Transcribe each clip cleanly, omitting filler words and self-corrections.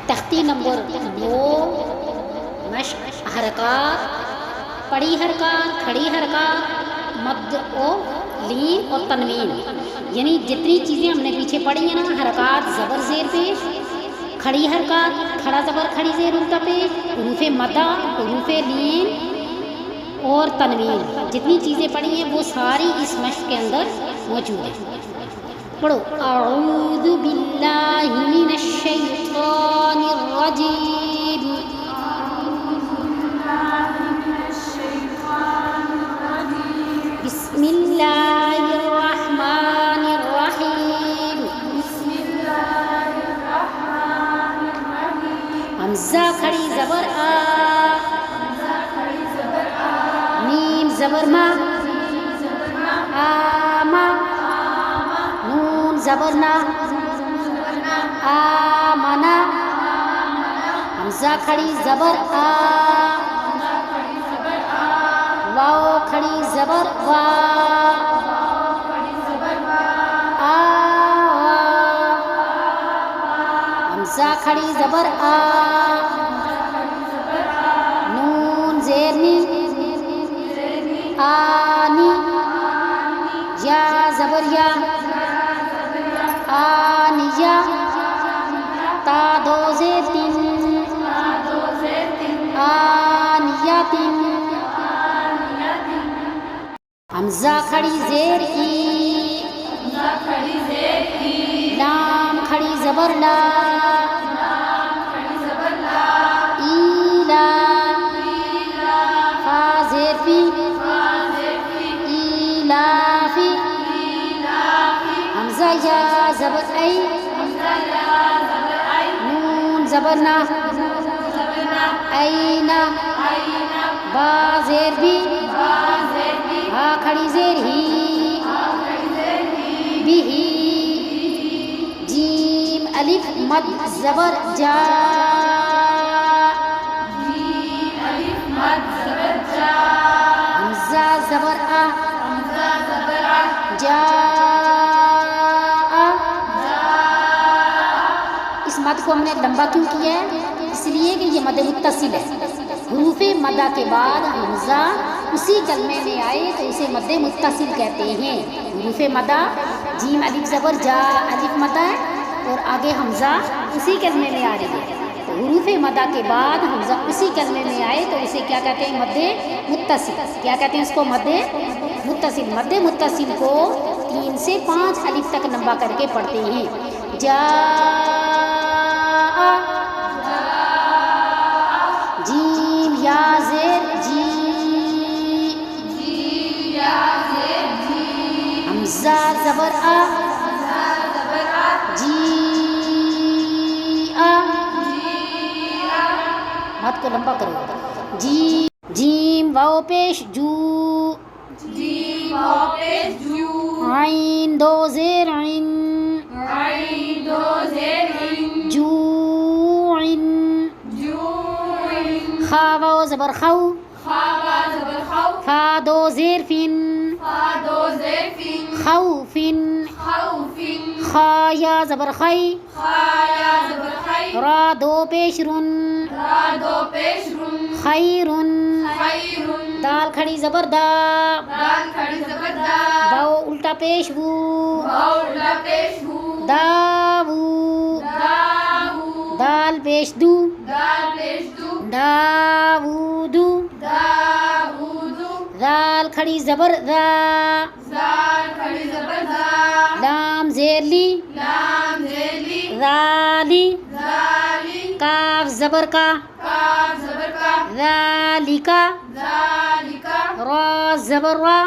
تختی نمبر 2 مشق حرکات، پڑی حرکات، کھڑی حرکات، مد و لین اور تنوین، یعنی جتنی چیزیں ہم نے پیچھے پڑھی ہیں نا، حرکات زبر زیر پیش، کھڑی حرکات کھڑا زبر کھڑی زیر الٹا پیش، حروف مدہ، حروف لین اور تنوین، جتنی چیزیں پڑھی ہیں وہ ساری اس مشق کے اندر موجود ہیں۔ پڑھو اعوذ باللہ من الشیطان الرجیم، بسم اللہ الرحمن الرحیم، حمزہ کھڑی زبر آ، میم زبر ما، آما، نون زبر نا، آمنا، حمزہ کھڑی زبر آ، واو کھڑی زبر وا، حمزہ کھڑی زبر آ، نون زیر نی، آنی، یا زبر یا، آنیا، تا دو زیر تین، آنیاتن، حمزہ کھڑی زیر ای، لام کھڑی زبر لا، ایلا، فا زیر فی، ایلافی، حمزہ یا زبر ای، نون زبر نا، اینا، با زیر بھی، ہا کھڑی زیر ہی، بھی، جیم الف مد زبر جا، حمزہ زبر آ، جا، اس مد کو ہم نے لمبا کیوں کیا ہے؟ اس لیے کہ یہ مد متصل ہے، حروف مدہ کے بعد حمزہ اسی کلمے میں آئے تو اسے مد متصل کہتے ہیں۔ حروف مدہ جیم الف زبر جا الف مدہ ہے اور آگے حمزہ اسی کلمے میں آ رہی ہے، تو حروف مدہ کے بعد حمزہ اسی کلمے میں آئے تو اسے کیا کہتے ہیں؟ مد متصل۔ کیا کہتے ہیں اس کو؟ مد متصل۔ مد متصل کو 3 سے 5 الف تک لمبا کر کے پڑھتے ہیں۔ جا، جیم یا زیر جی، حمزہ زبر آ، جی آ، مد کو لمبا کرو، جی، جیم واو پیش جو، عین دو زیر عین، جو عین، خا واو زبر خو، فا دو زیر فن، خوفن، خا یا زبر خی، را دو پیش رن، خیرن، دال کھڑی زبر دا، واو الٹا پیش وو، داو، دال پیش دو، داودو، دال کھڑی زبر دا، لام زیر لی، رالی، کاف زبر کا، ذالکا، را زبر را،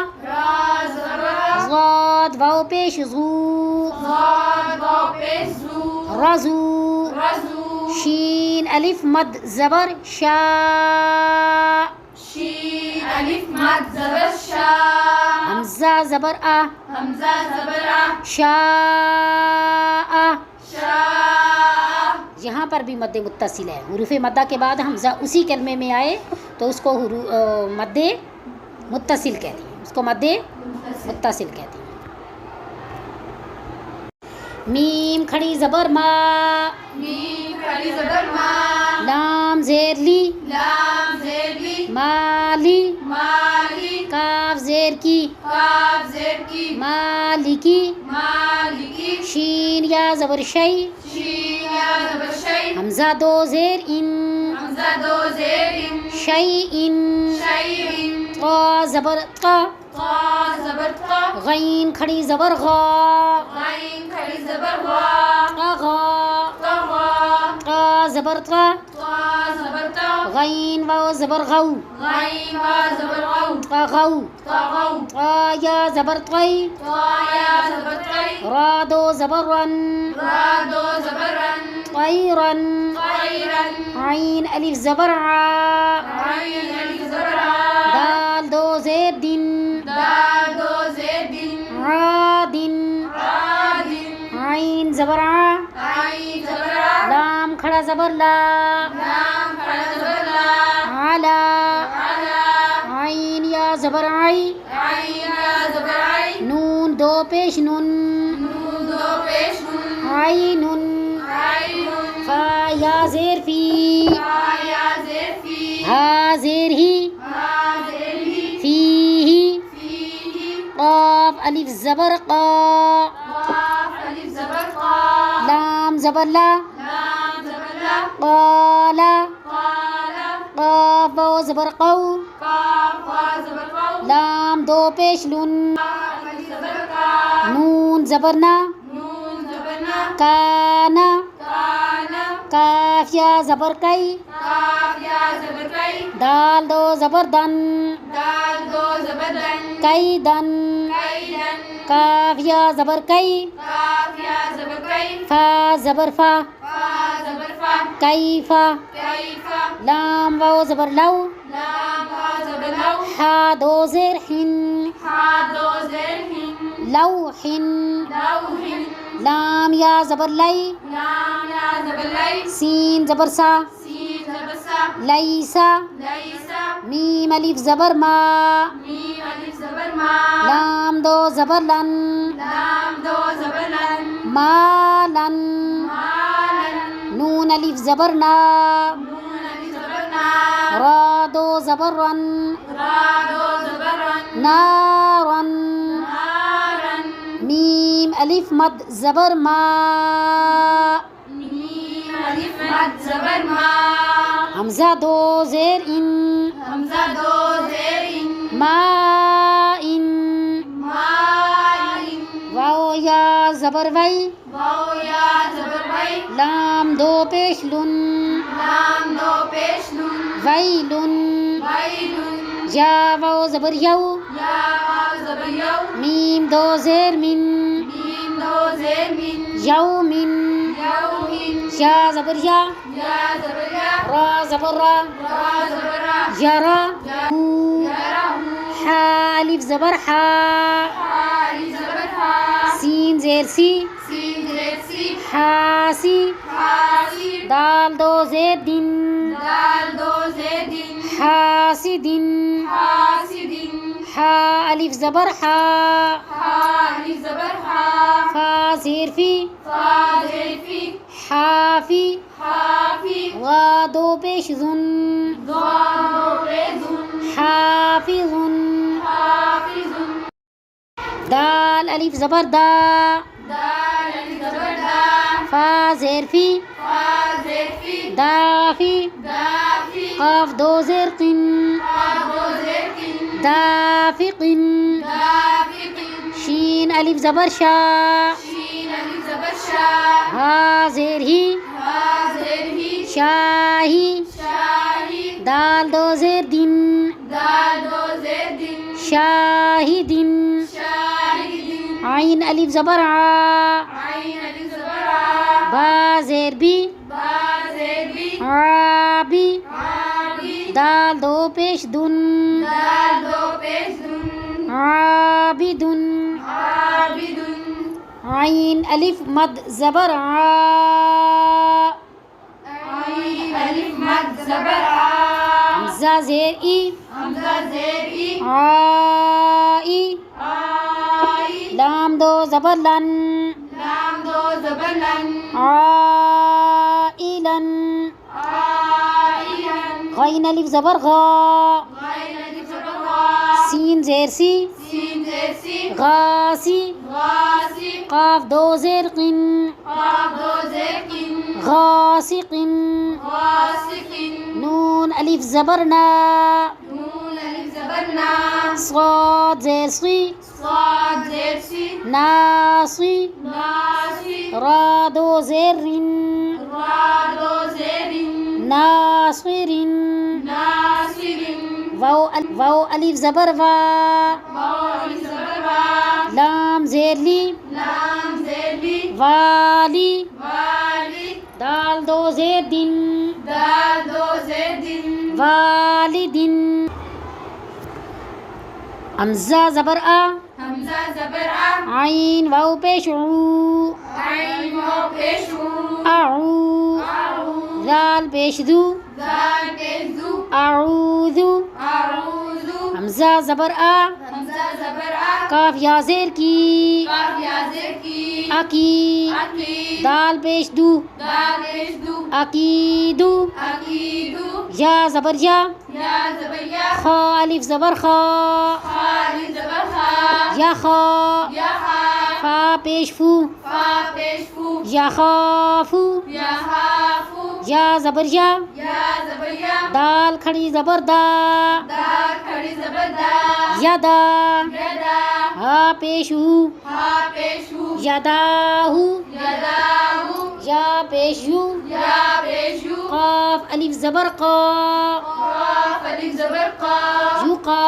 ضاد واو پیش زو، رزو، شین الف مد زبر شا، حمزہ زبر آ، شاء، یہاں پر بھی مد متصل ہے۔ حروف مدہ کے بعد حمزہ اسی کلمے میں آئے تو اس کو مد متصل کہتے ہیں، اس کو مد متصل کہتے ہیں۔ میم کھڑی زبر ما، میم کھڑی زبر ما، لام زیر لی، لام زیر لی، مالی، مالی، کاف زیر کی، کاف زیر کی، مالکی، مالکی، شین یا زبر شی، شین یا زبر شی، حمزہ دو زیر ان، حمزہ دو زیر ان، شی ان، شیئن، طا زبر طا، طا زبر طا، غین کھڑی زبر غا، غین کھڑی زبر غا، طغا، طغا، طا زبر طا، طا زبر طا، غین واو زبر غو، غین وا زبر غو، طغو، طغو، طا یا زبر طی، طا یا زبر طی، را دو زبر رن، را دو زبر رن، طیرن، طیرن، عین الف زبر ع، عین الف زبر ع، دال دو زیر دن، دال دو زیر دن، عادن، عادن، عین زبر ع، عین زبر ع، لام کھڑا زبر لا، لام کھڑا زبر لا، علا، علا، عین یا زبر عی، عین یا زبر عی، نون دو پیش نون، نون دو پیش نون، عین، عین، فا یا زیر فی، فا یا زیر فی، ہا زیر ہی، ہا زیر ہی، فی ہی، فیہ، قاف الف زبر قا، قاف الف زبر قا، لام زبر لا، لام زبر لا، قالا، قال، قاف واو زبر قو، قاف وا زبر قو، لام دو پیش لن، قاف الف زبر قا، نون زبر نا، نون زبر نا، کانا، کان، کاف یا زبر کئی، کاف یا زبر کئی، دال دو زبر دن، دال دو زبر دن، کئی دن، کیدن، کاف یا زبر کئی، کاف یا زبر کئی، فا زبر فا، فا زبر فا، کیفا، کیفا، لام واو زبر لو، لام وا زبر لو، حا دو زیر حن، ہا دو زیر ہن، لوح، لوح، لام یا زبر لی، لام یا زبر لی، سین زبر سا، سین زبر سا، لیسا، لیسا، میم الف زبر ما، میم الف زبر ما، لام دو زبر لن، لام دو زبر لن، مالن، مالن، نون الف زبر نا، نون الف زبر نا، را دو زبر رن، را دو زبر رن، نارن، نارن، میم الف مد زبر ما، میم الف مد زبر ما، حمزہ دو زیر ان، حمزہ دو زیر ان، ما ان، مائن، واو یا زبر وی، واو یا زبر وی، لام دو پیش لن، لام دو پیش نون، ویلن، ویلن، یا واو زبر یو، یا واو زبر یو، میم دو زیر من، میم دو زیر من، یومن، یومن، یا زبر یا، یا زبر یا، را زبر را، را زبر را، یرا، یرہ، حا الف زبر حا، حا الف زبر حا، سین زیر سی، سین زیر سی، حاسی، حاسی، دال دو زیر دن، دال دو زیر دن، حاسدن، حاسدن، حا الف زبر حا، حا الف زبر حا، فا زیر فی، فا زیر فی، حافی، حافی، غا دو پیش زن، ضاد دو پیش زن، حافظن، حافظن، دال الف زبر دا، دال الف زبر دا، فا زیر فی، فا زیر فی، دافی، دافی، قاف دو زیر قن، قاف دو زیر قن، دافقن، دافقن، شین الف زبر شا، شین الف زبر شا، ہا زیر ہی، ہا زیر ہی، شاہی، شاہی، دال دو زیر دن، دال دو زیر دن، شاہدن، شاہدن، عین الف زبر ع، عین الف زبر ع، با زیر بی، با زیر بی، عابی، عابی، دال دو پیش دن، دال دو پیش دن، عابدن، عابدن، عین الف مد زبر ع، عین الف مد زبر ع، حمزہ زیر ای، حمزہ زیر ای، آئی، آئی، لام دو زبر لن، لام دو زبر لن عائلا عائلا غين الف زبر غا غين الف زبر غا سين زير سي سين زير سي غاسي غاسي قاف دو زير قن قاف دو زير قن غاسق غاسق نون الف زبر نا نون الف زبر نا صاد زير صي صاد زير سي ناصي ناصي را دو زير رن را دو زير ناصر ناصر واو الف زبر وا واو الف زبر وا لام زير لي لام زير لي والي والي دال دو زير دن دال دو زير دن والد حمزة زبر آ حمزہ زبر آ عين واو پیش عو عین واو پیش او أعو اعوذ ذال پیش ذو دال پیش دو أعوذ اعوذ حمزة زبر آ حمزہ زبر آ کاف یا زیر کی قاف یا زیر کی اکی اکی دال پیش دو دال پیش دو عقیدو عقیدو یا زبر یا یا زبر یا خا الف زبر خا خالی زبر خا یا خا یا خا فا پیش فو فا پیش فو یا خافو یا خافو یا زبر یا یا زبر یا دال کھڑی زبر دا دال کھڑی زبر دا یا دا یدا ہا پیش ہو ہا پیش ہو یداہو یداہو یا پیش یو یا پیش ہو قاف الف زبر قا قاف الف زبر قا یقا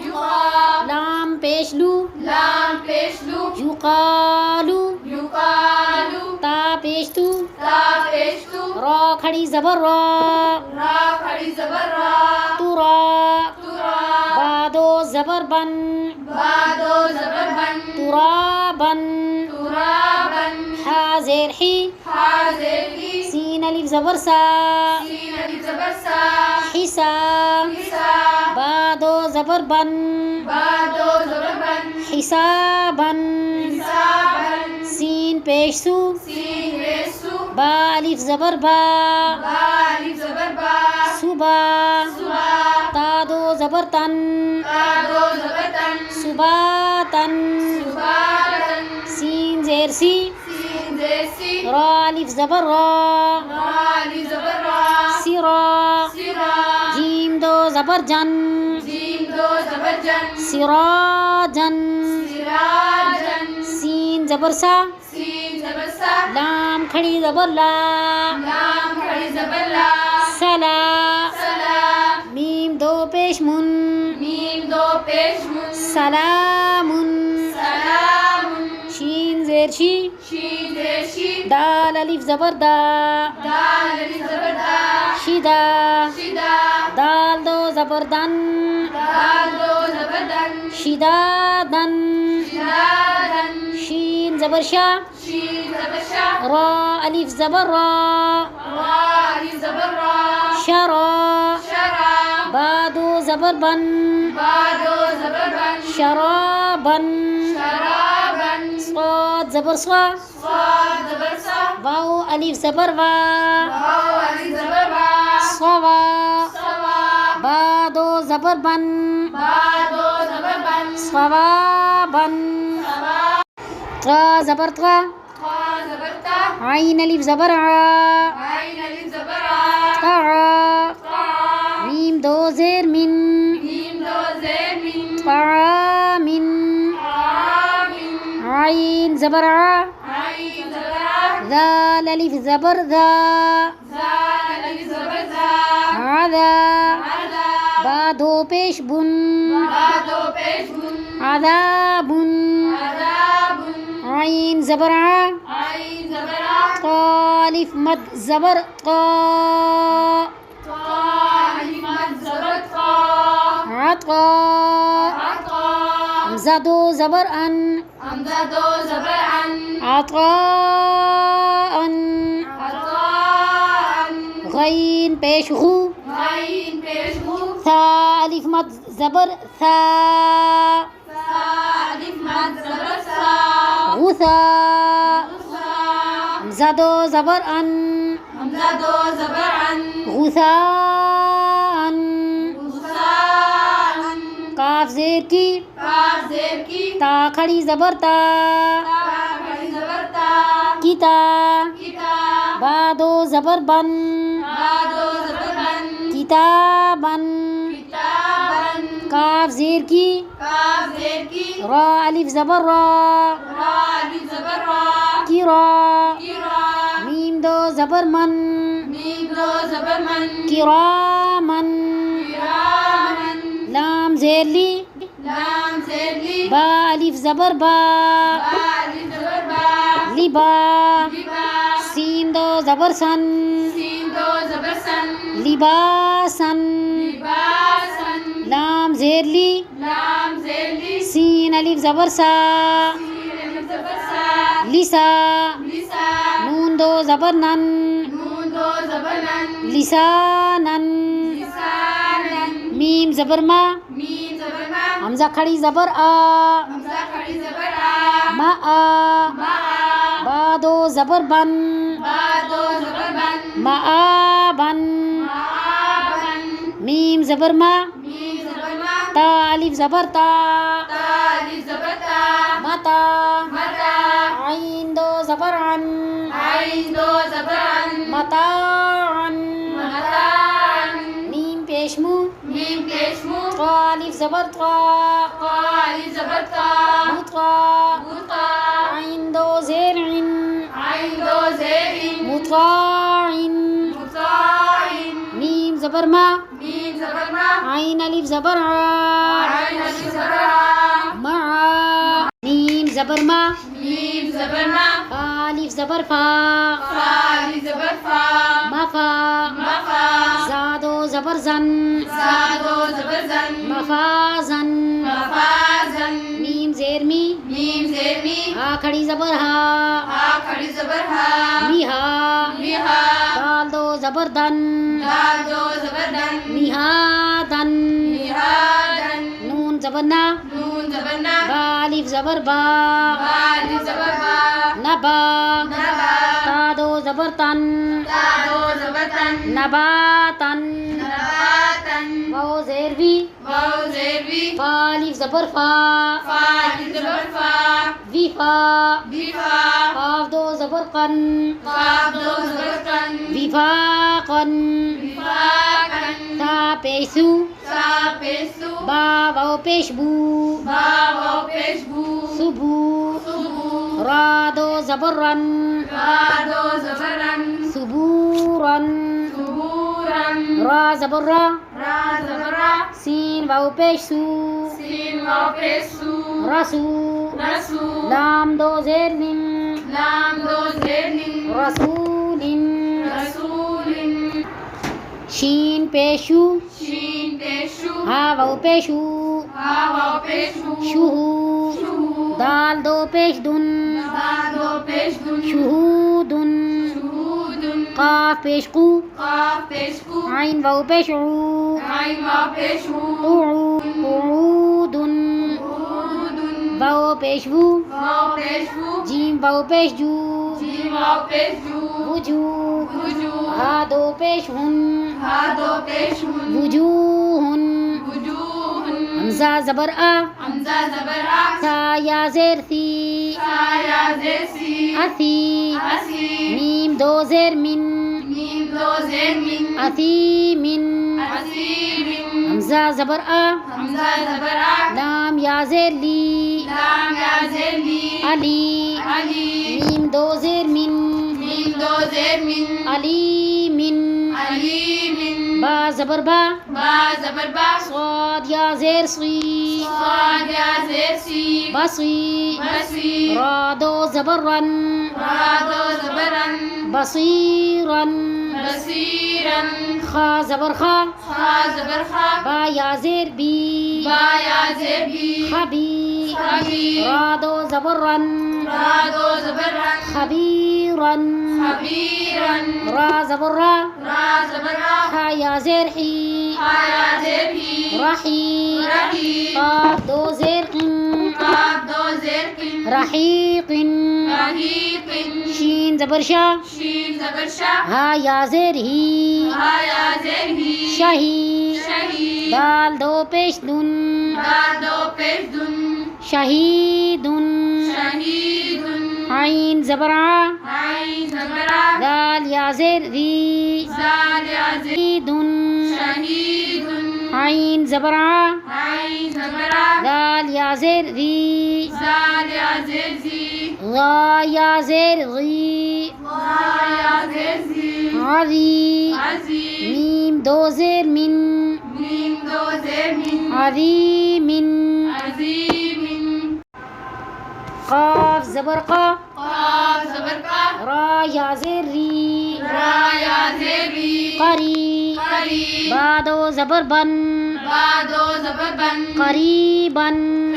یقا لام پیش لو لام پیش لو یقالو یقالو تا پیش تو تا پیش تو را کھڑی زبر را را کھڑی زبر را تورا تورا بادو زبر بن بادو زبر بن ترابن ترابن حازر حی حاضر کی سین الف زبر سا سین الف زبر سا حسا حسا بادو زبر بن بادو زبر بن حسابن حسابن سین پیش سو سین ریسو با الف زبر با با الف زبر با صبا صبا تادو زبر تن تادو زبر تن صباتن صباتن سین زیر سی سین زیسی را الف زبر را را الف زبر را سرا سرا جیم دو زبر جن جیم دو زبر جن سراجن سراجن سین زبر سا سین زبر سا لام کھڑی زبر لا لام کھڑی زبر لا سلا سلا میم دو پیش من میم دو پیش من سلامن سلام شین زیر شی شین زیر شی دال الف زبر دا دال الف زبر دا شدا شدا دال دو زبر دن دال دو زبر دن شدادن شدادن شین زبر شا شین زبر شا را الف زبر را را الف زبر را شرا شرا بادو زبر بن بادو زبر بن شرابن شرابن صاد زبر صا صاد زبر سا واو الف زبر وا واو الف زبر با صوا صوا بادو زبر بن بادو زبر بن صوابن صوا طا زبر طا خا زبر تا عين الف زبر ع عین الف زبر آ طا طا ميم دو زير من میم دو زیر من طعام آمین عين زبر ع عین زبر آ ذال الف زبر ذا زال الف زبر زا عذا عذا بادو پیش بن بادو پیش بن عذاب عذاب عين زبر ع عین زبر آ طا الف مد زبر طا طا الف مد زبر طا عطا عطا حمزة دو زبر ان حمزہ دو زبر عن عطاء عطاء غين پیش غو غین پیش ہو ثا الف مد زبر ثا سا الف مد زبر سا غثا غصا حمزہ دو زبر ان حمزہ دو زبر ان غثاء غصاء کاف زیر کی کاف زیر کی تا کھڑی زبر تا تا کھڑی زبر تا کتا کتا با دو زبر بن با دو زبر بن کتابن کتابن کاف زیر کی کاف زیر کی را الف زبر را را الف زبر را کرا کرا میم دو زبر من میم دو زبر من کرامن کرامن لام زیر لی لام زیر لی با الف زبر با با الف زبر با لبا لبا سین دو زبر سن سین دو زبر سن لباسن لباسن لام زیر لی لام زیر لی سین الف زبر سا سین الف زبر سا لسا لسا نون دو زبر نن نون دو زبر نن لسانن لسانن میم زبر ما میم زبر ما حمزہ کھڑی زبر آ حمزہ کھڑی زبر آ ما آ ما با دو زبر بن با دو زبر بن ما آ بن ما بن میم زبر ما میم زبر ما تا الف زبر تا تا الف زبر تا متا متا عین دو زبر عن عین دو زبر عن متاعن متاعن میم پیشمو میم پیشمو طا الف زبر طا قا الف زبر تا مطا بوتا عین دو زیر عن عین دو زیر مطاعن مطاعن میم زبر ما میم زبر ما عین الف زبر ع عین الف زبر ع مع میم زبر ما میم زبر ما الف زبر فا فا الف زبر فا مفا مفا زادو زبر زن زادو زبر زن مفازن مفازن میم زیر می میم زیر می ہا کھڑی زبر ہا ہا کھڑی زبر ہا میہا میہا دال دو زبر دن دال دو زبر دن میہا دن میہا دن نون زبر نا نون زبر نا با الف زبر با با الف زبر با نبا نبا تا دو زبر تن تا دو زبر تن نباتن نباتن واو زیر وی واو زیر وی فا الف زبر فا فا الف زبر فا وی فا بیفا قاف دو زبر قن قاف دو زبر قن وفاقن وفاقن تا پیسو سا پیسو با واو پیش بو با واو پیش بو سبو سبو را دو زبر رن را دو زبر رن سبورن سبورن را زبر را را زبر را سین واو پیش سو سین واو پیش سو رسو رسو لام دو زیر لن لام دو زیر نین رسولن رسولن شین پیشو شین پیشو ہا واو پیشو ہا واو پیشو شہو شہو دال دو پیش دن دال دو پیش دن شہودن شہودن قاف پیش قو قاف پیش کو عین واو پیش عو عین واو پیش ہو قعودن قعودن واو پیش وو واو پیش ہو جیم واو پیش جو جیم واو پیش جو وجو وجو ہا دو پیش ہن ہا دو پیش ہن وجوہن وجوہن حمزہ زبر آ حمزہ زبر آ تا یا زیر ثی سایا زیسی اثی اسی میم دو زیر من میم دو زیر من اثی من اسیمن حمزہ زبر آ حمزہ زبر آ لام یا زیر لی لام یا زیر لی علی علی میم دو زیر من میم دو زیر من علی من علی من با زبر با با زبر با صاد یا زیر صی صاد یا زیر سی بصی بسی را دو زبر رن را دو زبر رن بصیرن بصیرن خا زبر خا خا زبر خا با یا زیر بی با یا زیر بی خبی خبی را دو زبر رن را دو زبر رن خبیرن خبیرن را زبر را را زبر را خا یا زیر حی خا یا زیر بی رحی رحی قاف دو زیر قن قاف دو زیر قن رحيق رحيق شين زبر شا شين زبر شا ها يا زير هي ها يا زير هي شهي شهيد دال دو پیش دن دال دو پیش دن شهيد شهيد عين زبر ع عين زبرا دال يا زير ذي زال يا زير شهيد شهيد عين زبر ع عين زبرا دال يا زير ذي زال يا زير زي غا يا زير غي ضا يا زير زي عذي عزي ميم دو زير من ميم دو زير من عظيم عظيم قاف زبر قا قاف زبر قا را يا زير ري را يا زير ري قري قريب با دو زبر بن بعدو زبر بن قريبا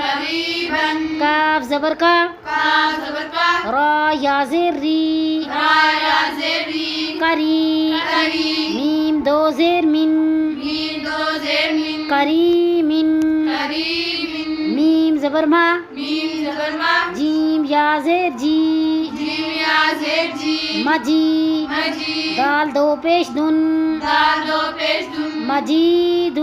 قريبا كاف زبر كا كاف زبر قا را يا زير ري را يا زير ري قري قريب ميم دو زير من ميم دو زير من قريم قريب ميم زبر ما ميم زبر ما جيم يا زير جي جيم يا زير جي مجي مجي دال دو پیش دن دال دو پیش دن مجيد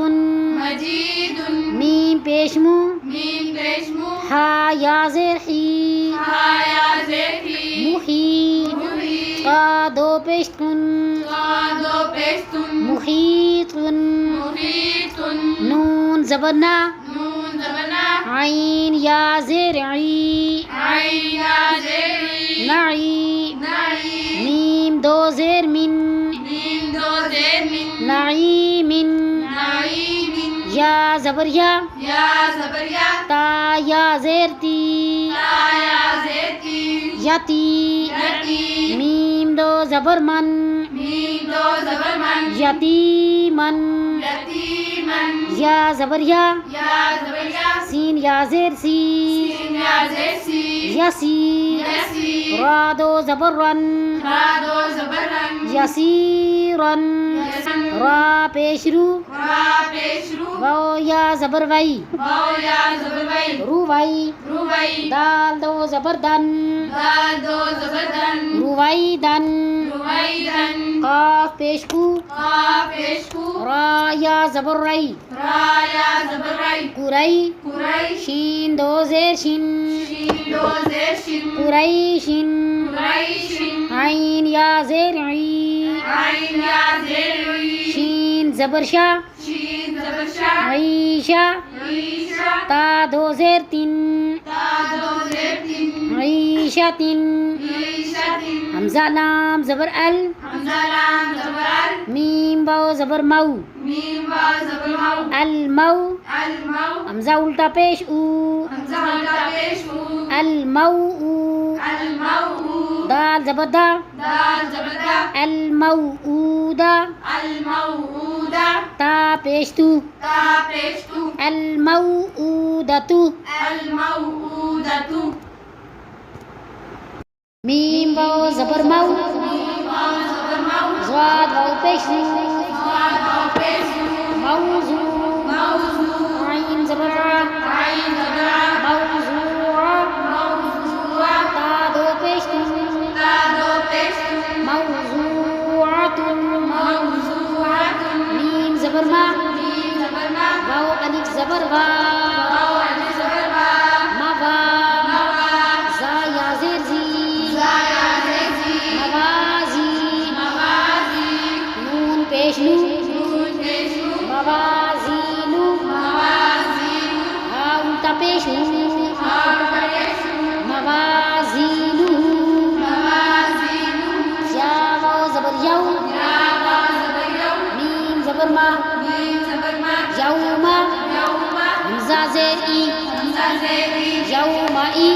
مجيد ميم پیش مو ميم پیش مو ها يا زير حي ها يا زير هي محيط محيط قا دو پیش کن قا دو پیش دن محيط محيط نون زبرنا نون زبنا عين يا زير عي عين يا زير ري نعي نعي ميم دو زير من ميم دو زير من نعيم نعيم يا زبر يا يا زبر يا تا يا زير تي تا يا زير تي يتي يتي ميم دو زبر من ميم دو زبر من يتيما يتيما يا زبر يا يا زبر يا سين يا زير سي سين يا زير سي يسي يسي را دو زبر رن را دو زبر رن يسيرا را پیش رو را پیش رو واو يا زبر وي واو يا زبر وي رو وي روبي دال دو زبر دن دال دو زبر دن رويدا رويدا قاف پیش کو قاف پیش کو را يا زبر ري را يا زبر ري قري قريش شين دو زير شين شين دو زير شين قريش قريش عين يا زير عي عين يا زير ري شين زبر شا شين زبر شا عيشة عيشة تا دو زير تن تا دو زير تن عيشة عيشة حمزة لام زبر ال حمزة لام زبر ال ميم باو زبر مو ميم واو زبر مو المو المو حمزة الٹا پیش او حمزة الٹا پیش او المو المو دال زبر دا دال زبر دا الموؤودة الموعودة تا پیش تو تا پیش تو الموؤودة الموعودة ميم واو زبر مو زواد واو پیش تو موضوع عين زبر ع موضوع تا دو پیش تو موضوعة ميم زبر ما واو ألف زبر وا موا زا يا زير زي موازي نون پیش نو موازينو ها الٹا پیش نو موازينو يا واو زبر يو ميم زبر ما يوم همزة زير إي يوم إي